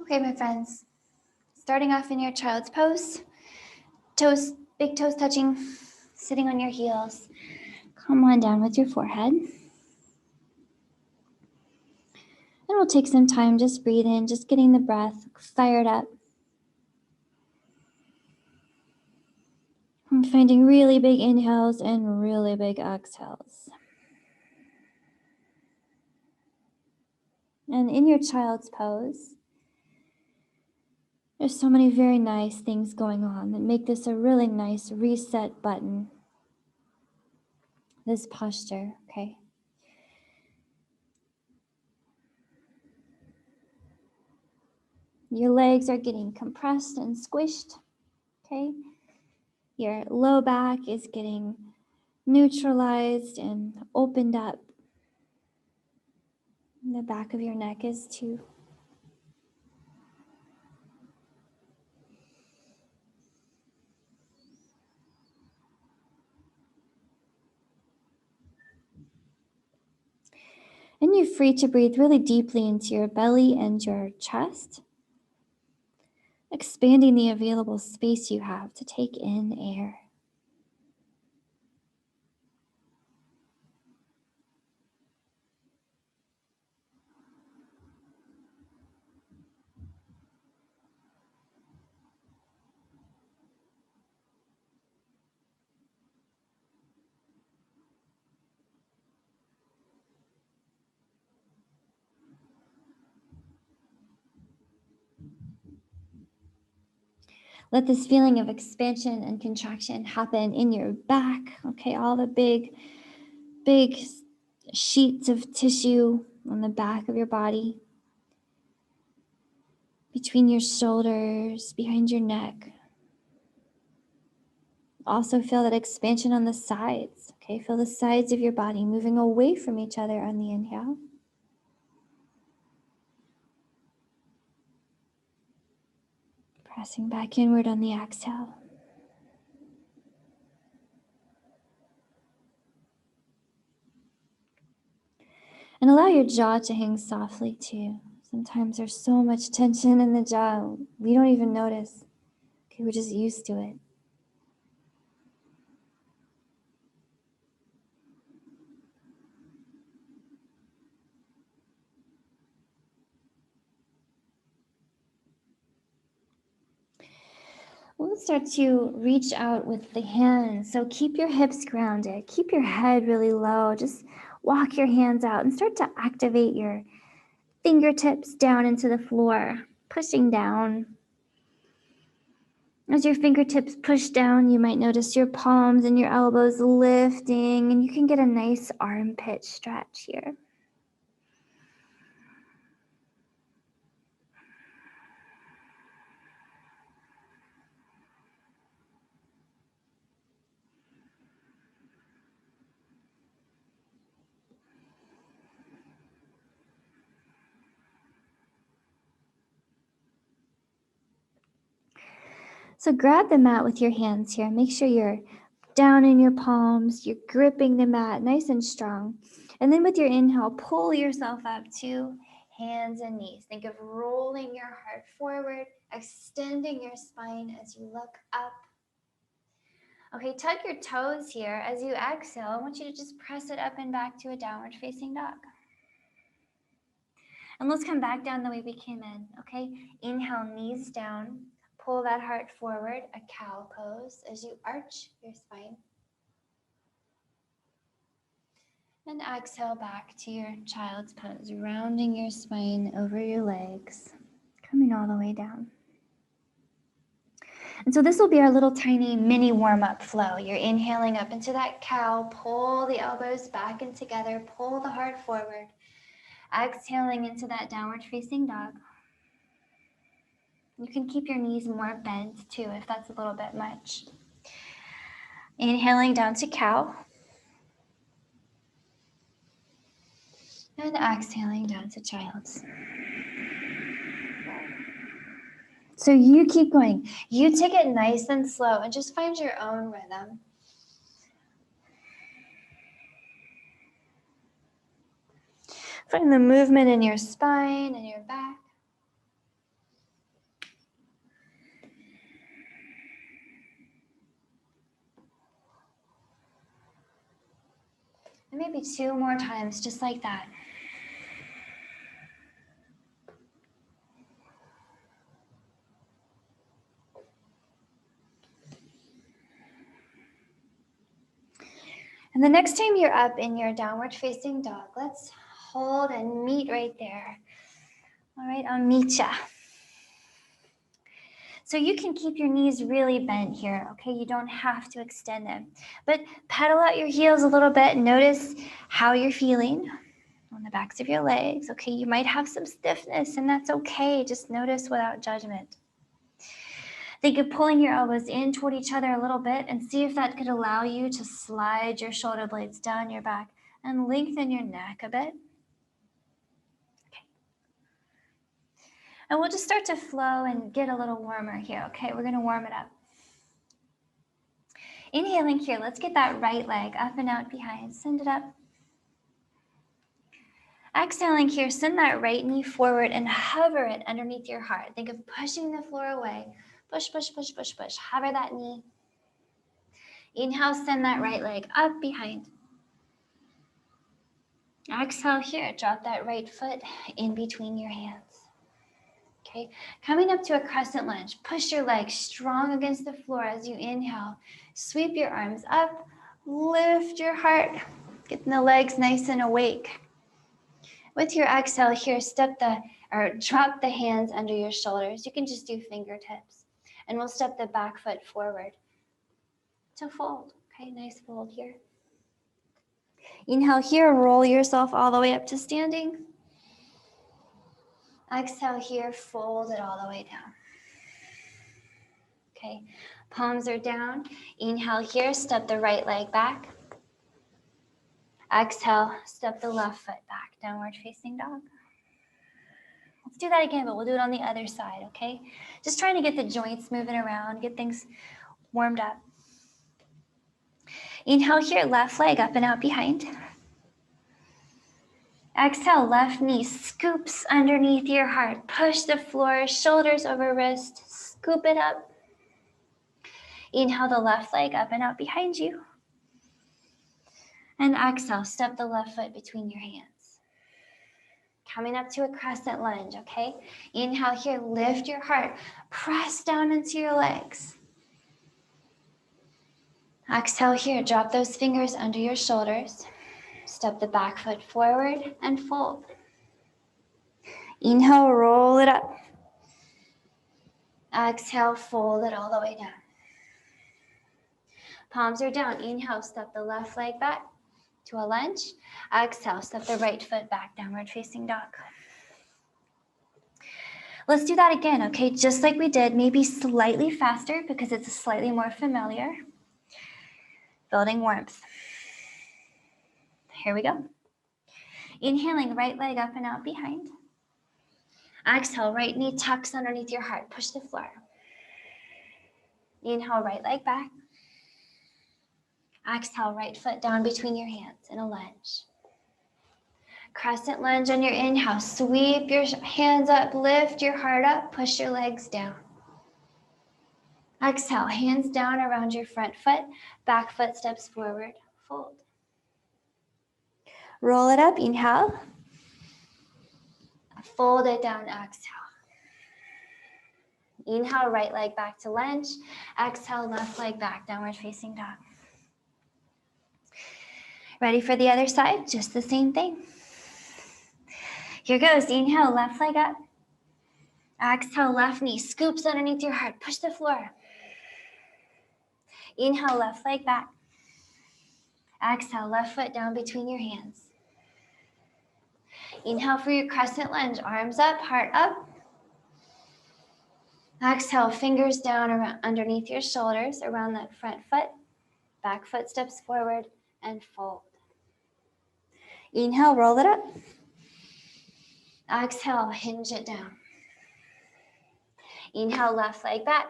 Okay, my friends, starting off in your child's pose, toes, big toes touching, sitting on your heels. Come on down with your forehead. And we'll take some time, just breathe in, just getting the breath fired up. I'm finding really big inhales and really big exhales. And in your child's pose, there's so many very nice things going on that make this a really nice reset button. This posture, okay? Your legs are getting compressed and squished, okay? Your low back is getting neutralized and opened up. And the back of your neck is too. And you're free to breathe really deeply into your belly and your chest, expanding the available space you have to take in air. Let this feeling of expansion and contraction happen in your back, okay? All the big sheets of tissue on the back of your body, between your shoulders, behind your neck. Also feel that expansion on the sides, okay? Feel the sides of your body moving away from each other on the inhale. Pressing back inward on the exhale. And allow your jaw to hang softly too. Sometimes there's so much tension in the jaw, we don't even notice. Okay, we're just used to it. We'll start to reach out with the hands. So keep your hips grounded. Keep your head really low. Just walk your hands out and start to activate your fingertips down into the floor, pushing down. As your fingertips push down, you might notice your palms and your elbows lifting, and you can get a nice armpit stretch here. So grab the mat with your hands here. Make sure you're down in your palms. You're gripping the mat nice and strong. And then with your inhale, pull yourself up to hands and knees. Think of rolling your heart forward, extending your spine as you look up. Okay, tuck your toes here. As you exhale, I want you to just press it up and back to a downward facing dog. And let's come back down the way we came in, okay? Inhale, knees down. Pull that heart forward, a cow pose as you arch your spine. And exhale back to your child's pose, rounding your spine over your legs, coming all the way down. And so this will be our little tiny mini warm-up flow. You're inhaling up into that cow, pull the elbows back and together, pull the heart forward. Exhaling into that downward facing dog. You can keep your knees more bent too if that's a little bit much. Inhaling down to cow. And exhaling down to child's. So you keep going. You take it nice and slow and just find your own rhythm. Find the movement in your spine and your back. And maybe 2 more times, just like that. And the next time you're up in your downward facing dog, let's hold and meet right there. All right, I'll meet ya. So you can keep your knees really bent here, okay? You don't have to extend them. But pedal out your heels a little bit. Notice how you're feeling on the backs of your legs, okay? You might have some stiffness, and that's okay. Just notice without judgment. Think of pulling your elbows in toward each other a little bit and see if that could allow you to slide your shoulder blades down your back and lengthen your neck a bit. Okay. And we'll just start to flow and get a little warmer here, okay? We're gonna warm it up. Inhaling here, let's get that right leg up and out behind, send it up. Exhaling here, send that right knee forward and hover it underneath your heart. Think of pushing the floor away. Push, push, push, push, push. Hover that knee. Inhale, send that right leg up behind. Exhale here, drop that right foot in between your hands. Okay, coming up to a crescent lunge. Push your legs strong against the floor as you inhale. Sweep your arms up, lift your heart, getting the legs nice and awake. With your exhale here, drop the hands under your shoulders. You can just do fingertips. And we'll step the back foot forward to fold. Okay, nice fold here. Inhale here, roll yourself all the way up to standing. Exhale here, fold it all the way down. Okay, palms are down. Inhale here, step the right leg back. Exhale, step the left foot back, downward facing dog. Let's do that again, but we'll do it on the other side, okay? Just trying to get the joints moving around, get things warmed up. Inhale here, left leg up and out behind. Exhale, left knee scoops underneath your heart. Push the floor, shoulders over wrist, scoop it up. Inhale the left leg up and out behind you. And exhale, step the left foot between your hands. Coming up to a crescent lunge, okay? Inhale here, lift your heart. Press down into your legs. Exhale here, drop those fingers under your shoulders. Step the back foot forward and fold. Inhale, roll it up. Exhale, fold it all the way down. Palms are down. Inhale, step the left leg back to a lunge. Exhale, step the right foot back, downward facing dog. Let's do that again, okay? Just like we did, maybe slightly faster because it's slightly more familiar. Building warmth. Here we go. Inhaling, right leg up and out behind. Exhale, right knee tucks underneath your heart. Push the floor. Inhale, right leg back. Exhale, right foot down between your hands in a lunge. Crescent lunge on your inhale. Sweep your hands up, lift your heart up, push your legs down. Exhale, hands down around your front foot, back foot steps forward, fold. Roll it up, inhale. Fold it down, exhale. Inhale, right leg back to lunge. Exhale, left leg back, downward facing dog. Ready for the other side? Just the same thing. Here goes. Inhale, left leg up. Exhale, left knee scoops underneath your heart. Push the floor. Inhale, left leg back. Exhale, left foot down between your hands. Inhale for your crescent lunge. Arms up, heart up. Exhale, fingers down around, underneath your shoulders, around that front foot. Back foot steps forward and fold. Inhale, roll it up. Exhale, hinge it down. Inhale, left leg back.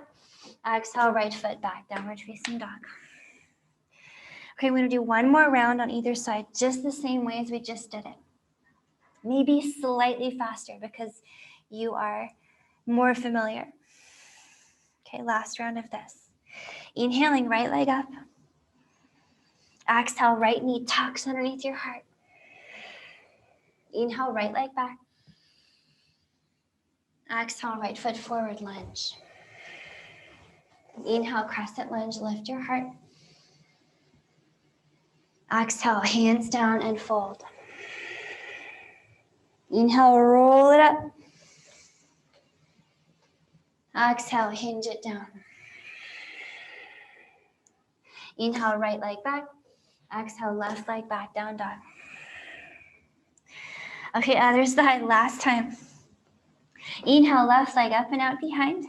Exhale, right foot back, downward facing dog. Okay, we're gonna do one more round on either side, just the same way as we just did it. Maybe slightly faster because you are more familiar. Okay, last round of this. Inhaling, right leg up. Exhale, right knee tucks underneath your heart. Inhale, right leg back. Exhale, right foot forward, lunge. Inhale, crescent lunge, lift your heart. Exhale, hands down and fold. Inhale, roll it up. Exhale, hinge it down. Inhale, right leg back. Exhale, left leg back, down dog. Okay, other side, last time. Inhale, left leg up and out behind.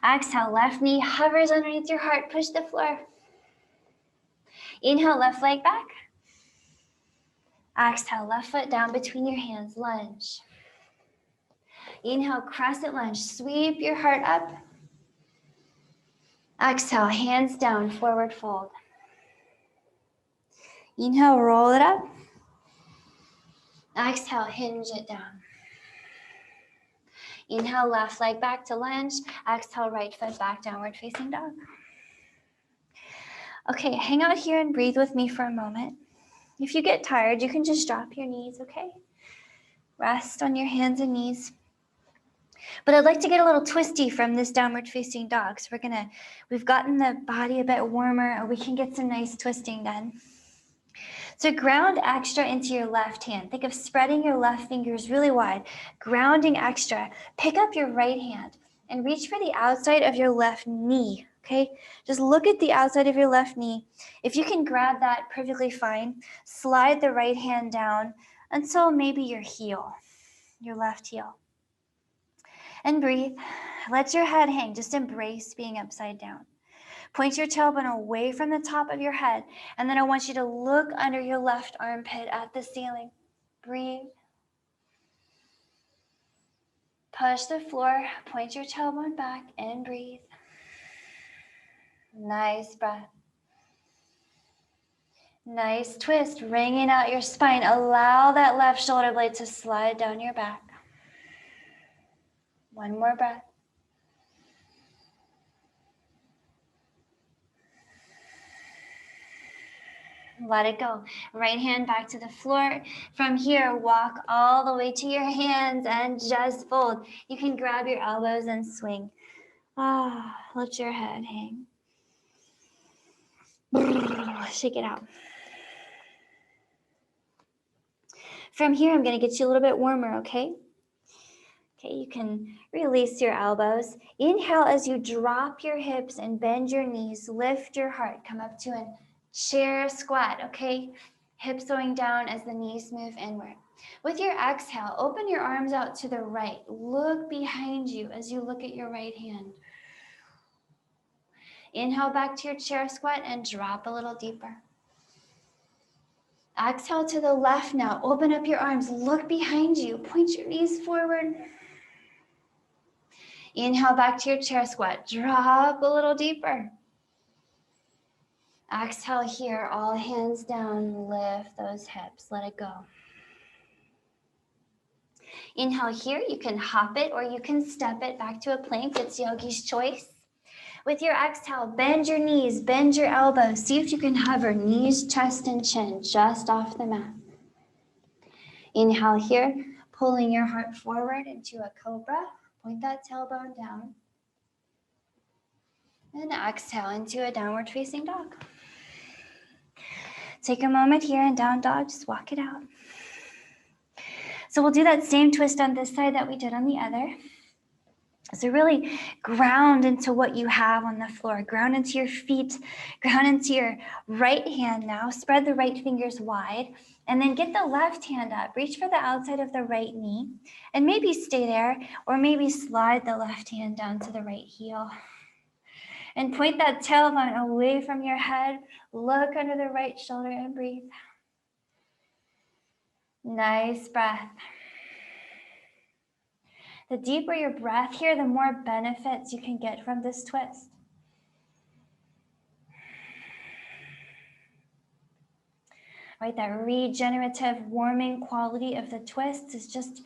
Exhale, left knee hovers underneath your heart, push the floor. Inhale, left leg back. Exhale, left foot down between your hands, lunge. Inhale, crescent lunge, sweep your heart up. Exhale, hands down, forward fold. Inhale, roll it up. Exhale, hinge it down. Inhale, left leg back to lunge. Exhale, right foot back, downward facing dog. Okay, hang out here and breathe with me for a moment. If you get tired, you can just drop your knees, okay? Rest on your hands and knees. But I'd like to get a little twisty from this downward facing dog. So we've gotten the body a bit warmer, and we can get some nice twisting done. So ground extra into your left hand. Think of spreading your left fingers really wide, grounding extra. Pick up your right hand and reach for the outside of your left knee, okay? Just look at the outside of your left knee. If you can grab that, perfectly fine. Slide the right hand down until maybe your heel, your left heel. And breathe. Let your head hang. Just embrace being upside down. Point your tailbone away from the top of your head, and then I want you to look under your left armpit at the ceiling. Breathe. Push the floor. Point your tailbone back and breathe. Nice breath. Nice twist, wringing out your spine. Allow that left shoulder blade to slide down your back. One more breath. Let it go. Right hand back to the floor. From here, walk all the way to your hands and just fold. You can grab your elbows and swing. Let your head hang. Shake it out. From here, I'm going to get you a little bit warmer, okay? Okay, you can release your elbows. Inhale as you drop your hips and bend your knees. Lift your heart. Come up to a chair squat, okay? Hips going down as the knees move inward. With your exhale, open your arms out to the right. Look behind you as you look at your right hand. Inhale back to your chair squat and drop a little deeper. Exhale to the left now. Open up your arms. Look behind you. Point your knees forward. Inhale back to your chair squat. Drop a little deeper. Exhale here, all hands down, lift those hips, let it go. Inhale here, you can hop it or you can step it back to a plank. It's yogi's choice. With your exhale, bend your knees, bend your elbows. See if you can hover knees, chest, and chin just off the mat. Inhale here, pulling your heart forward into a cobra. Point that tailbone down. And exhale into a downward facing dog. Take a moment here in down dog, just walk it out. So we'll do that same twist on this side that we did on the other. So really ground into what you have on the floor. Ground into your feet, ground into your right hand now. Spread the right fingers wide, and then get the left hand up. Reach for the outside of the right knee, and maybe stay there, or maybe slide the left hand down to the right heel. And point that tailbone away from your head. Look under the right shoulder and breathe. Nice breath. The deeper your breath here, the more benefits you can get from this twist. Right, that regenerative, warming quality of the twist is just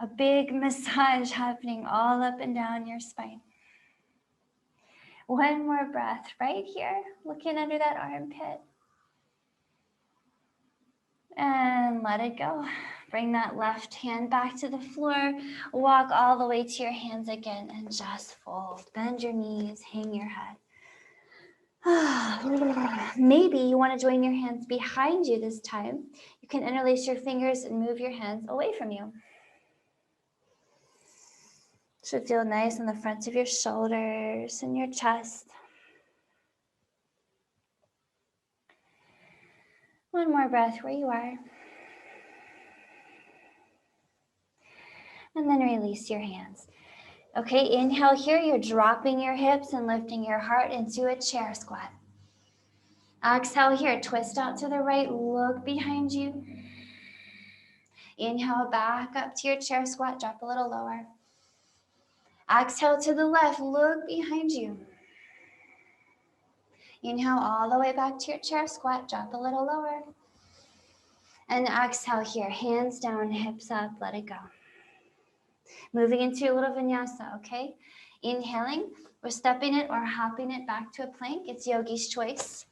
a big massage happening all up and down your spine. One more breath right here, looking under that armpit. And let it go. Bring that left hand back to the floor. Walk all the way to your hands again and just fold. Bend your knees, hang your head. Maybe you want to join your hands behind you this time. You can interlace your fingers and move your hands away from you. Should feel nice on the fronts of your shoulders and your chest. One more breath where you are. And then release your hands. Okay, inhale here. You're dropping your hips and lifting your heart into a chair squat. Exhale here. Twist out to the right. Look behind you. Inhale back up to your chair squat. Drop a little lower. Exhale to the left. Look behind you. Inhale all the way back to your chair squat. Drop a little lower. And exhale here. Hands down, hips up. Let it go. Moving into a little vinyasa, okay? Inhaling, we're stepping it or hopping it back to a plank. It's yogi's choice.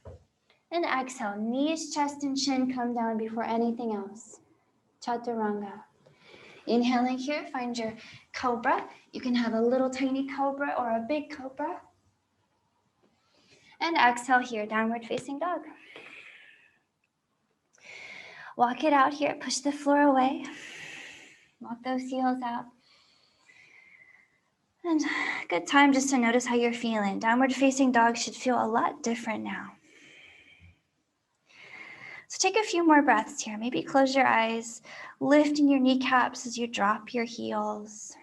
And exhale, knees, chest, and chin come down before anything else. Chaturanga. Inhaling here, find your cobra. You can have a little tiny cobra or a big cobra. And exhale here, downward facing dog. Walk it out here, push the floor away. Walk those heels out. And good time just to notice how you're feeling. Downward facing dog should feel a lot different now. So take a few more breaths here. Maybe close your eyes, lifting your kneecaps as you drop your heels.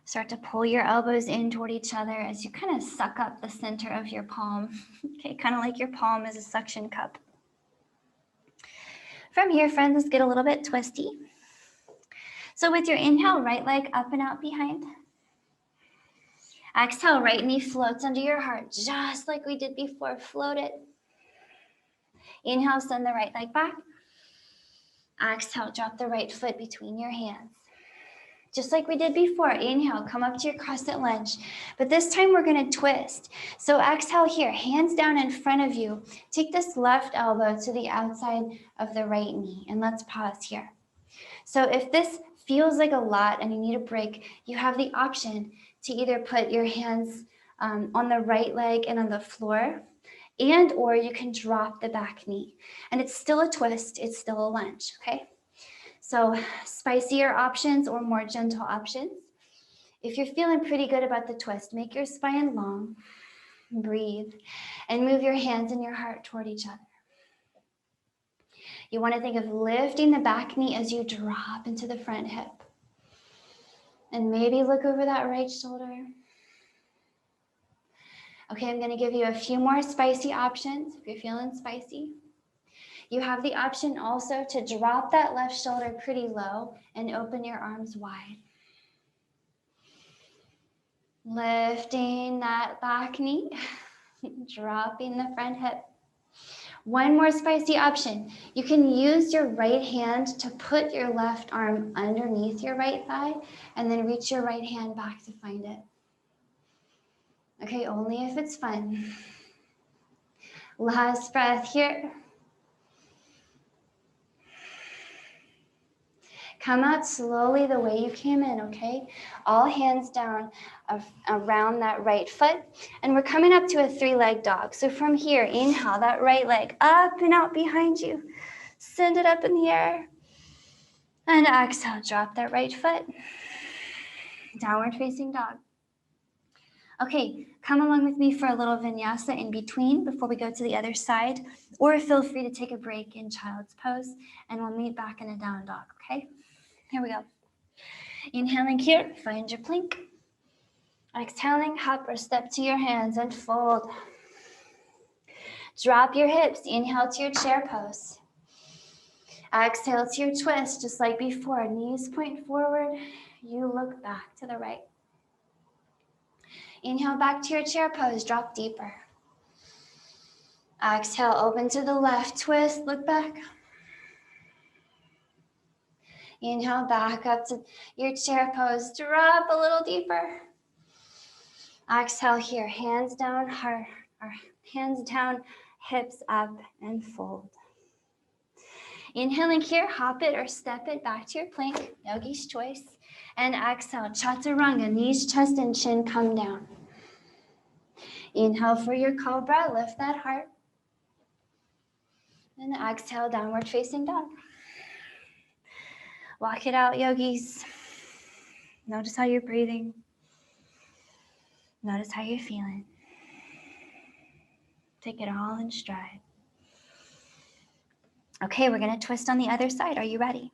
Start to pull your elbows in toward each other as you kind of suck up the center of your palm. Okay, kind of like your palm is a suction cup. From here, friends, let's get a little bit twisty. So with your inhale, right leg up and out behind. Exhale, right knee floats under your heart, just like we did before. Float it. Inhale, send the right leg back. Exhale, drop the right foot between your hands. Just like we did before, inhale, come up to your crescent lunge. But this time we're gonna twist. So exhale here, hands down in front of you. Take this left elbow to the outside of the right knee, and let's pause here. So if this feels like a lot and you need a break, you have the option to either put your hands on the right leg and on the floor, and or you can drop the back knee. And it's still a twist, it's still a lunge, okay? So spicier options or more gentle options. If you're feeling pretty good about the twist, make your spine long, breathe, and move your hands and your heart toward each other. You want to think of lifting the back knee as you drop into the front hip. And maybe look over that right shoulder. Okay, I'm going to give you a few more spicy options if you're feeling spicy. You have the option also to drop that left shoulder pretty low and open your arms wide. Lifting that back knee, dropping the front hip. One more spicy option. You can use your right hand to put your left arm underneath your right thigh and then reach your right hand back to find it. Okay, only if it's fun. Last breath here. Come out slowly the way you came in, okay? All hands down around that right foot. And we're coming up to a three-leg dog. So from here, inhale, that right leg up and out behind you. Send it up in the air. And exhale, drop that right foot. Downward facing dog. Okay, come along with me for a little vinyasa in between before we go to the other side. Or feel free to take a break in child's pose. And we'll meet back in a down dog, okay? Here we go. Inhaling here, find your plank. Exhaling, hop or step to your hands and fold. Drop your hips, inhale to your chair pose. Exhale to your twist, just like before. Knees point forward, you look back to the right. Inhale back to your chair pose, drop deeper. Exhale, open to the left, twist, look back. Inhale back up to your chair pose, drop a little deeper. Exhale here, hands down, heart, or hands down, hips up and fold. Inhaling here, hop it or step it back to your plank, yogi's choice. And exhale, chaturanga, knees, chest, and chin come down. Inhale for your cobra, lift that heart. And exhale, downward facing dog. Walk it out, yogis. Notice how you're breathing. Notice how you're feeling. Take it all in stride. Okay, we're going to twist on the other side. Are you ready?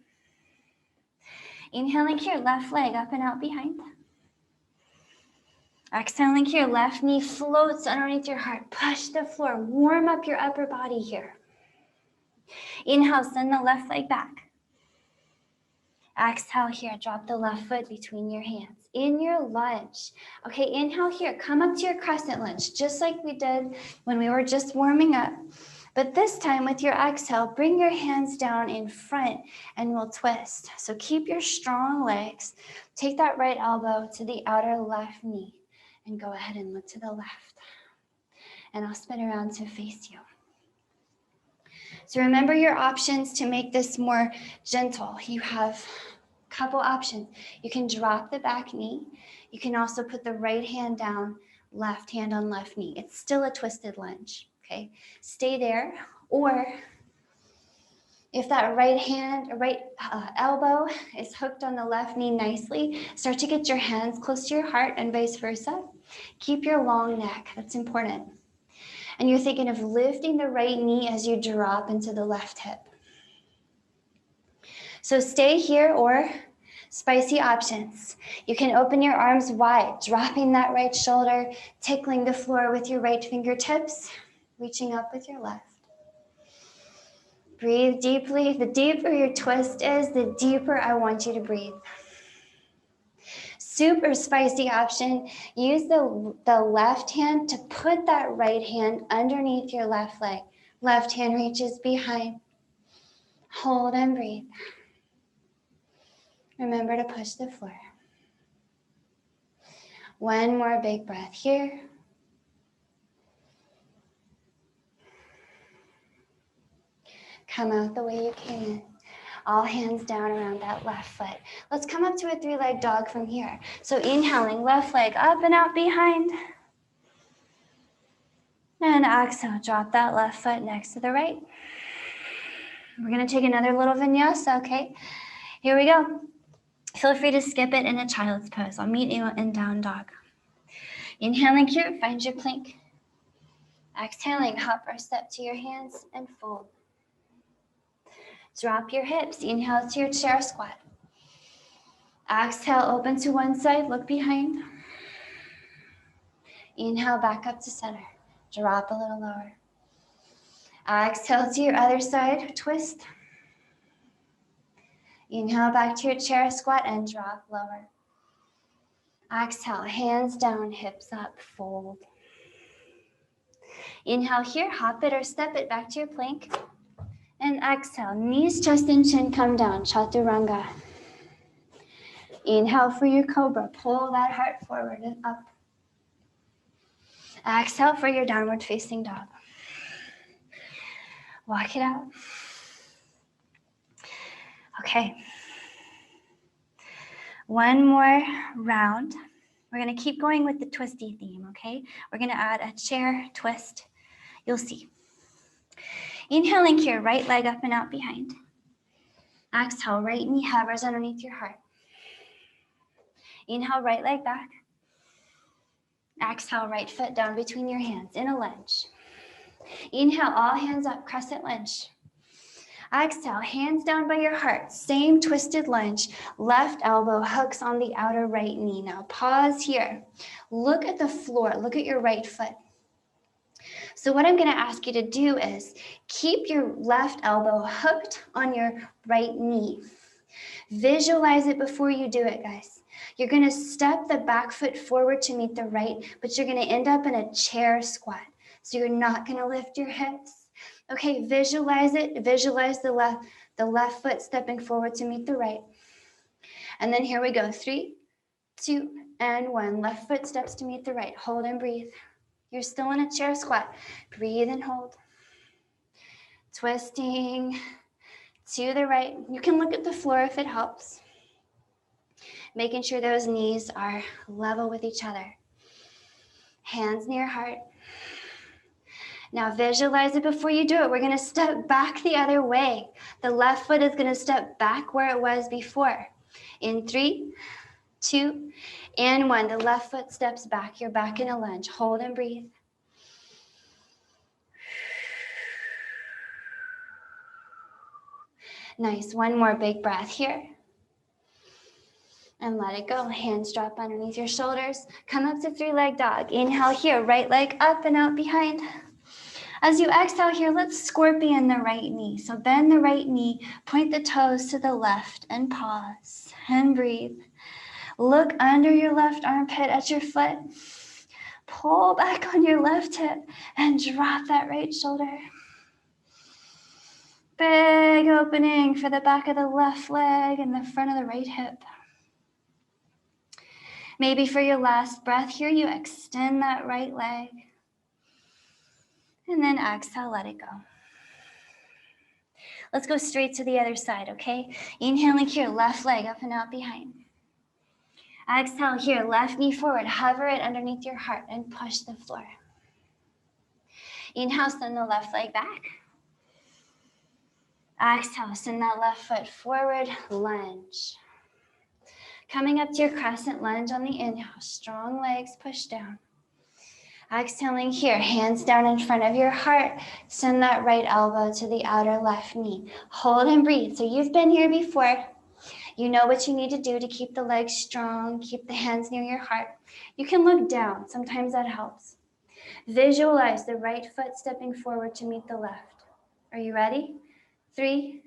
Inhaling here, left leg up and out behind. Exhaling here, left knee floats underneath your heart. Push the floor. Warm up your upper body here. Inhale, send the left leg back. Exhale here, drop the left foot between your hands. In your lunge. Okay, inhale here, come up to your crescent lunge, just like we did when we were just warming up. But this time with your exhale, bring your hands down in front and we'll twist. So keep your strong legs. Take that right elbow to the outer left knee and go ahead and look to the left. And I'll spin around to face you. So remember your options to make this more gentle. You have a couple options. You can drop the back knee. You can also put the right hand down, left hand on left knee. It's still a twisted lunge, okay? Stay there. Or if that right elbow is hooked on the left knee nicely, start to get your hands close to your heart and vice versa. Keep your long neck. That's important. And you're thinking of lifting the right knee as you drop into the left hip. So stay here, or spicy options. You can open your arms wide, dropping that right shoulder, tickling the floor with your right fingertips, reaching up with your left. Breathe deeply. The deeper your twist is, the deeper I want you to breathe. Super spicy option, use the left hand to put that right hand underneath your left leg. Left hand reaches behind. Hold and breathe. Remember to push the floor. One more big breath here. Come out the way you came in. All hands down around that left foot. Let's come up to a three-leg dog from here. So inhaling, left leg up and out behind. And exhale, drop that left foot next to the right. We're gonna take another little vinyasa, okay? Here we go. Feel free to skip it in a child's pose. I'll meet you in down dog. Inhaling here, find your plank. Exhaling, hop or step to your hands and fold. Drop your hips. Inhale to your chair squat. Exhale, open to one side, look behind. Inhale, back up to center. Drop a little lower. Exhale to your other side, twist. Inhale back to your chair squat and drop lower. Exhale, hands down, hips up, fold. Inhale here, hop it or step it back to your plank. And exhale, knees, chest, and chin come down, chaturanga. Inhale for your cobra, pull that heart forward and up. Exhale for your downward facing dog. Walk it out. Okay. One more round. We're gonna keep going with the twisty theme, okay? We're gonna add a chair twist. You'll see. Inhaling here, right leg up and out behind. Exhale, right knee hovers underneath your heart. Inhale, right leg back. Exhale, right foot down between your hands in a lunge. Inhale, all hands up, crescent lunge. Exhale, hands down by your heart, same twisted lunge. Left elbow hooks on the outer right knee. Now pause here. Look at the floor, look at your right foot. So what I'm gonna ask you to do is keep your left elbow hooked on your right knee. Visualize it before you do it, guys. You're gonna step the back foot forward to meet the right, but you're gonna end up in a chair squat. So you're not gonna lift your hips. Okay, visualize it. Visualize the left foot stepping forward to meet the right. And then here we go. 3, 2, and 1. Left foot steps to meet the right. Hold and breathe. You're still in a chair squat. Breathe and hold. Twisting to the right. You can look at the floor if it helps. Making sure those knees are level with each other. Hands near heart. Now visualize it before you do it. We're going to step back the other way. The left foot is going to step back where it was before. In 3, 2, and 1. The left foot steps back. You're back in a lunge. Hold and breathe. Nice. One more big breath here. And let it go. Hands drop underneath your shoulders. Come up to 3-leg dog. Inhale here. Right leg up and out behind. As you exhale here, let's scorpion the right knee. So bend the right knee, point the toes to the left, and pause and breathe. Look under your left armpit at your foot. Pull back on your left hip and drop that right shoulder. Big opening for the back of the left leg and the front of the right hip. Maybe for your last breath here, you extend that right leg. And then exhale, let it go. Let's go straight to the other side, okay? Inhaling here, left leg up and out behind. Exhale here, left knee forward. Hover it underneath your heart and push the floor. Inhale, send the left leg back. Exhale, send that left foot forward, lunge. Coming up to your crescent lunge on the inhale, strong legs push down. Exhaling here, hands down in front of your heart. Send that right elbow to the outer left knee. Hold and breathe. So you've been here before. You know what you need to do to keep the legs strong, keep the hands near your heart. You can look down. Sometimes that helps. Visualize the right foot stepping forward to meet the left. Are you ready? 3,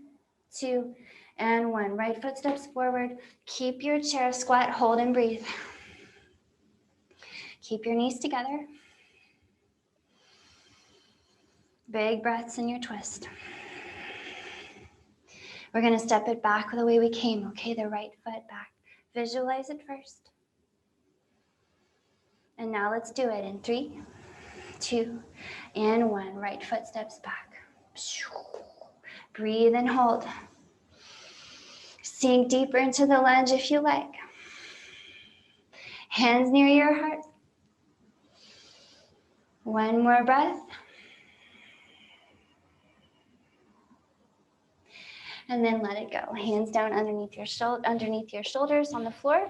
2, and 1. Right foot steps forward. Keep your chair squat, hold and breathe. Keep your knees together. Big breaths in your twist. We're going to step it back the way we came, okay? The right foot back. Visualize it first. And now let's do it in 3, 2, and 1. Right foot steps back. Breathe and hold. Sink deeper into the lunge if you like. Hands near your heart. One more breath. And then let it go. Hands down underneath your shoulders on the floor.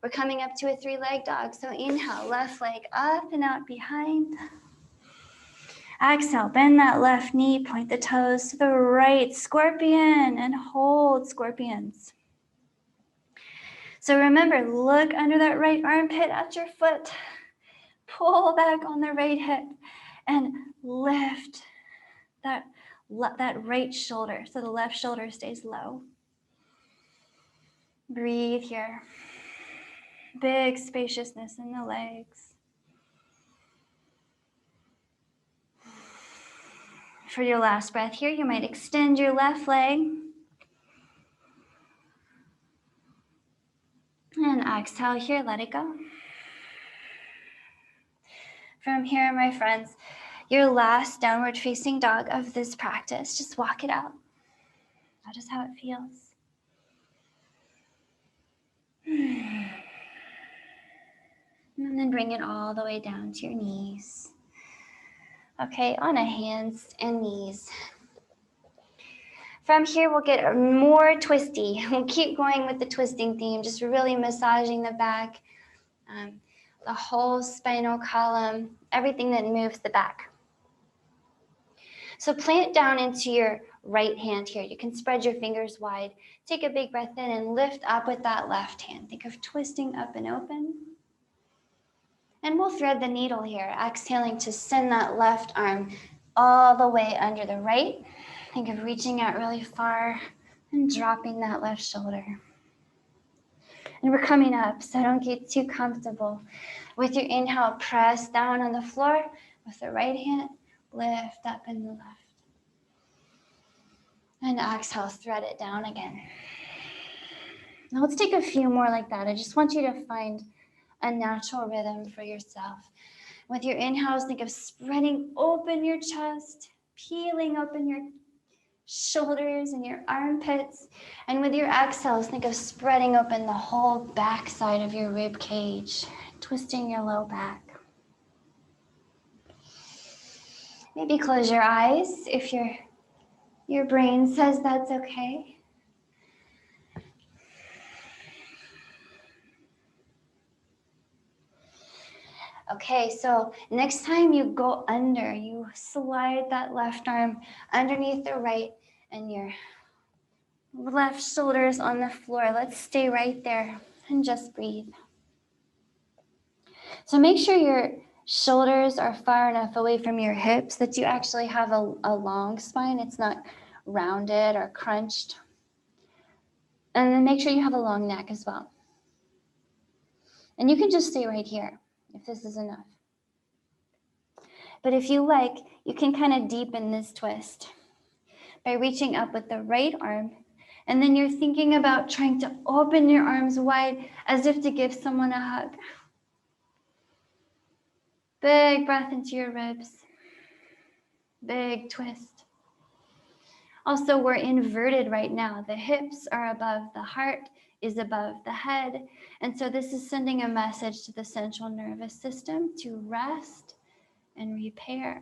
We're coming up to a 3-leg dog. So inhale, left leg up and out behind. Exhale, bend that left knee, point the toes to the right, scorpion, and hold scorpions. So remember, look under that right armpit at your foot. Pull back on the right hip and lift that right shoulder so the left shoulder stays low. Breathe here. Big spaciousness in the legs. For your last breath here, you might extend your left leg. And exhale here, let it go. From here, my friends, your last downward facing dog of this practice, just walk it out. Notice how it feels. And then bring it all the way down to your knees. Okay, on a hands and knees. From here, we'll get more twisty. We'll keep going with the twisting theme, just really massaging the back, the whole spinal column, everything that moves the back. So plant down into your right hand here. You can spread your fingers wide. Take a big breath in and lift up with that left hand. Think of twisting up and open. And we'll thread the needle here, exhaling to send that left arm all the way under the right. Think of reaching out really far and dropping that left shoulder. And we're coming up, so don't get too comfortable. With your inhale, press down on the floor. With the right hand, lift up in the left. And exhale, thread it down again. Now let's take a few more like that. I just want you to find a natural rhythm for yourself. With your inhales, think of spreading open your chest, peeling open your shoulders and your armpits. And with your exhales, think of spreading open the whole back side of your rib cage, twisting your low back. Maybe close your eyes if your brain says that's okay. Okay, so next time you go under, you slide that left arm underneath the right and your left shoulder's on the floor. Let's stay right there and just breathe. So make sure your shoulders are far enough away from your hips that you actually have a long spine. It's not rounded or crunched. And then make sure you have a long neck as well. And you can just stay right here if this is enough. But if you like, you can kind of deepen this twist by reaching up with the right arm. And then you're thinking about trying to open your arms wide as if to give someone a hug. Big breath into your ribs. Big twist. Also, we're inverted right now. The hips are above the heart, is above the head. And so this is sending a message to the central nervous system to rest and repair.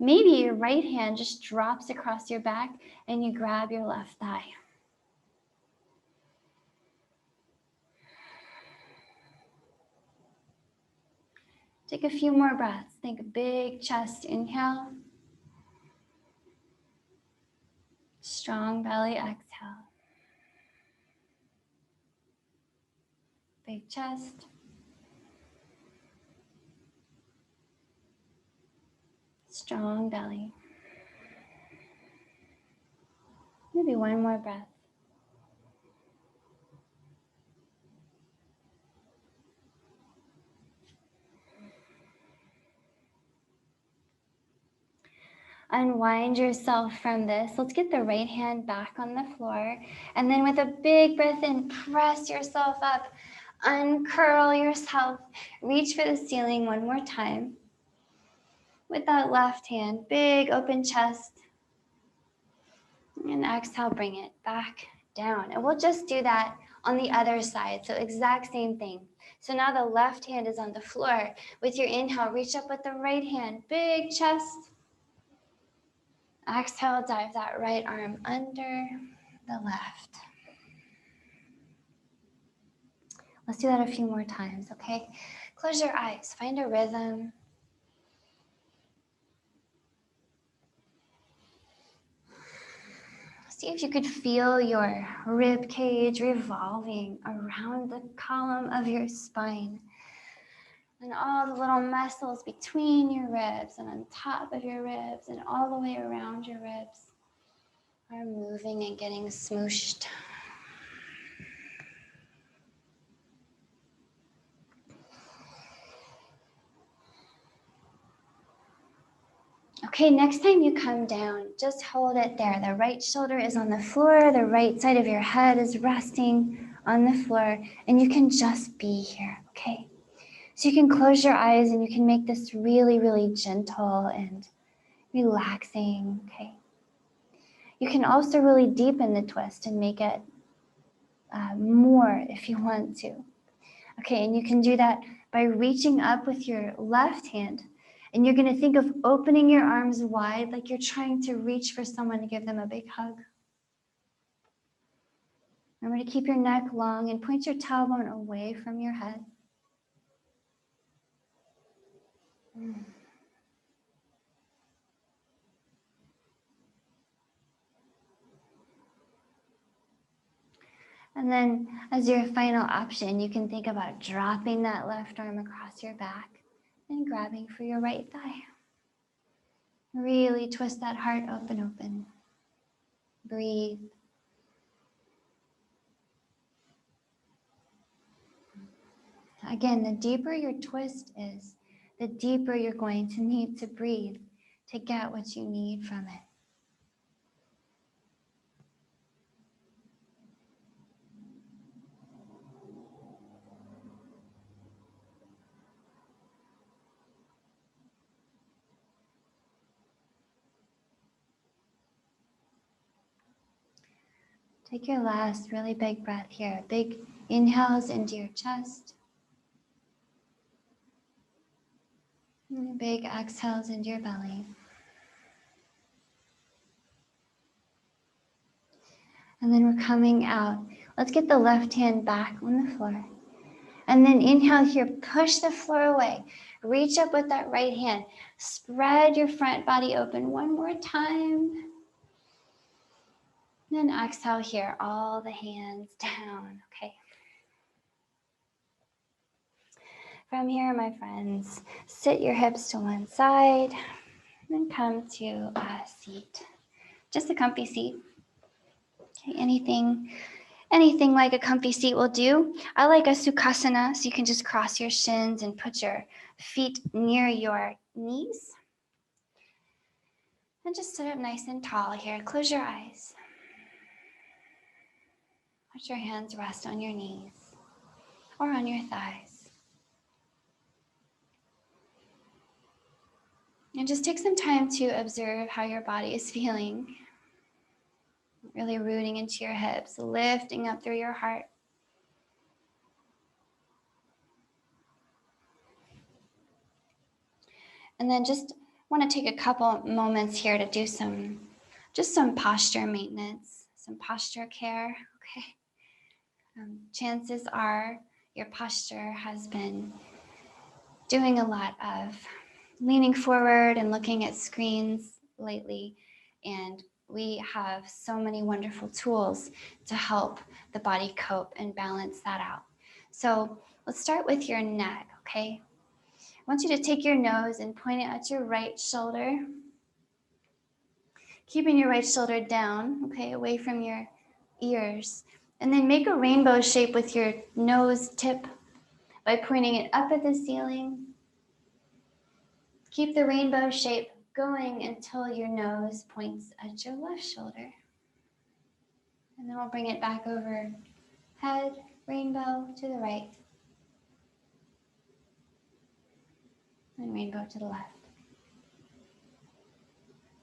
Maybe your right hand just drops across your back and you grab your left thigh. Take a few more breaths. Think big chest inhale. Strong belly exhale. Big chest. Strong belly. Maybe one more breath. Unwind yourself from this. Let's get the right hand back on the floor. And then with a big breath in, press yourself up. Uncurl yourself. Reach for the ceiling one more time. With that left hand, big open chest. And exhale, bring it back down. And we'll just do that on the other side. So exact same thing. So now the left hand is on the floor. With your inhale, reach up with the right hand. Big chest. Exhale, dive that right arm under the left. Let's do that a few more times, okay? Close your eyes. Find a rhythm. See if you could feel your rib cage revolving around the column of your spine. And all the little muscles between your ribs and on top of your ribs and all the way around your ribs are moving and getting smooshed. Okay, next time you come down, just hold it there. The right shoulder is on the floor. The right side of your head is resting on the floor. And you can just be here, okay? So you can close your eyes and you can make this really, really gentle and relaxing, okay? You can also really deepen the twist and make it more if you want to. Okay, and you can do that by reaching up with your left hand. And you're going to think of opening your arms wide like you're trying to reach for someone to give them a big hug. Remember to keep your neck long and point your tailbone away from your head. And then as your final option, you can think about dropping that left arm across your back and grabbing for your right thigh. Really twist that heart open. Breathe. Again, the deeper your twist is, the deeper you're going to need to breathe to get what you need from it. Take your last really big breath here. Big inhales into your chest. And big exhales into your belly. And then we're coming out. Let's get the left hand back on the floor. And then inhale here, push the floor away. Reach up with that right hand. Spread your front body open one more time. Then exhale here, all the hands down, okay? From here, my friends, sit your hips to one side and come to a seat. Just a comfy seat. Okay, anything like a comfy seat will do. I like a sukhasana, so you can just cross your shins and put your feet near your knees. And just sit up nice and tall here. Close your eyes. Let your hands rest on your knees or on your thighs. And just take some time to observe how your body is feeling. Really rooting into your hips, lifting up through your heart. And then just want to take a couple moments here to do some posture maintenance, some posture care, okay? Chances are your posture has been doing a lot of leaning forward and looking at screens lately, and we have so many wonderful tools to help the body cope and balance that out. So let's start with your neck, okay? I want you to take your nose and point it at your right shoulder, keeping your right shoulder down, okay, away from your ears. And then make a rainbow shape with your nose tip by pointing it up at the ceiling. Keep the rainbow shape going until your nose points at your left shoulder. And then we'll bring it back over head, rainbow to the right. And rainbow to the left.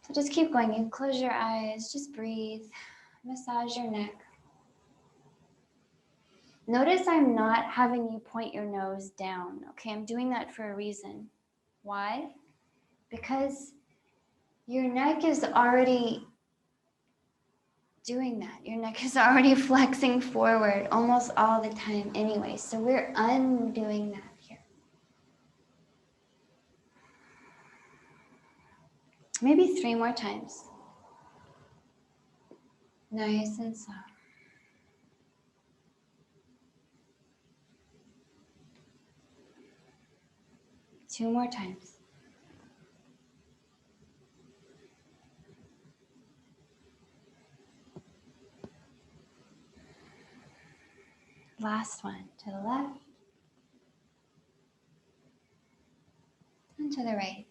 So just keep going. You close your eyes, just breathe, massage your neck. Notice I'm not having you point your nose down, okay? I'm doing that for a reason. Why? Because your neck is already doing that. Your neck is already flexing forward almost all the time anyway. So we're undoing that here. Maybe 3 more times. Nice and slow. Two more times. Last one, to the left and to the right.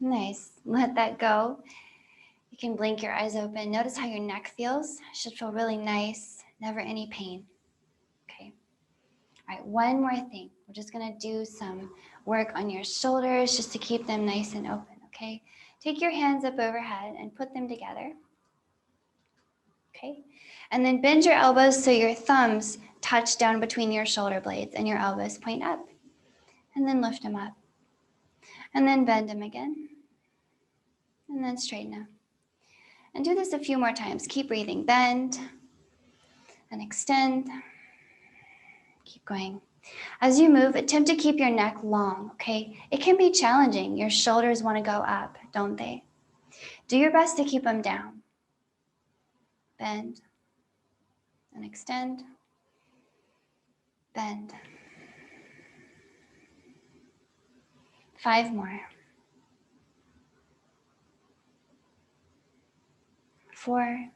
Nice. Let that go. You can blink your eyes open. Notice how your neck feels. Should feel really nice. Never any pain. Okay. All right, one more thing. We're just going to do some work on your shoulders just to keep them nice and open, okay? Take your hands up overhead and put them together. Okay? And then bend your elbows so your thumbs touch down between your shoulder blades and your elbows point up. And then lift them up. And then bend them again. And then straighten them. And do this a few more times. Keep breathing. Bend and extend. Keep going. As you move, attempt to keep your neck long, okay? It can be challenging. Your shoulders want to go up, don't they? Do your best to keep them down. Bend and extend. Bend. 5 more. 4.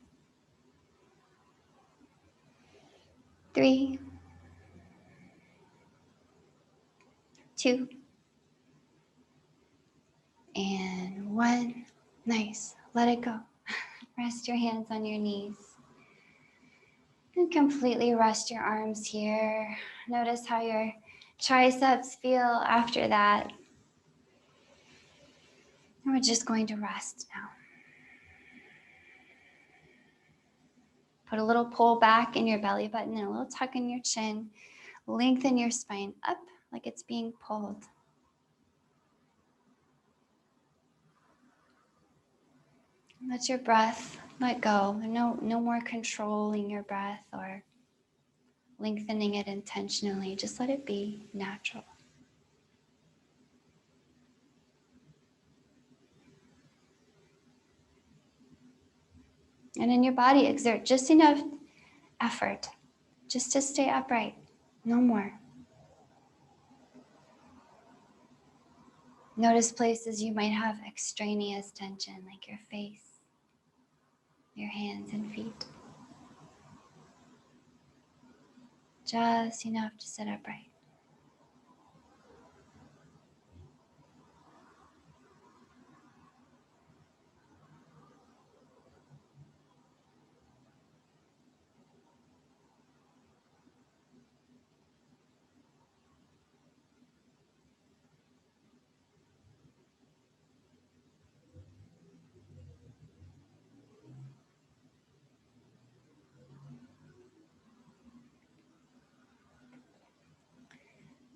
3. 2. And 1. Nice. Let it go. Rest your hands on your knees. And completely rest your arms here. Notice how your triceps feel after that. And we're just going to rest now. Put a little pull back in your belly button and a little tuck in your chin. Lengthen your spine up like it's being pulled. Let your breath let go. No more controlling your breath or lengthening it intentionally. Just let it be natural. And in your body, exert just enough effort just to stay upright. No more. Notice places you might have extraneous tension, like your face, your hands and feet. Just enough to sit upright.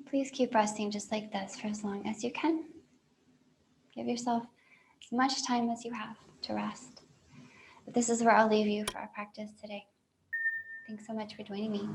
Please keep resting just like this for as long as you can. Give yourself as much time as you have to rest. But this is where I'll leave you for our practice today. Thanks so much for joining me.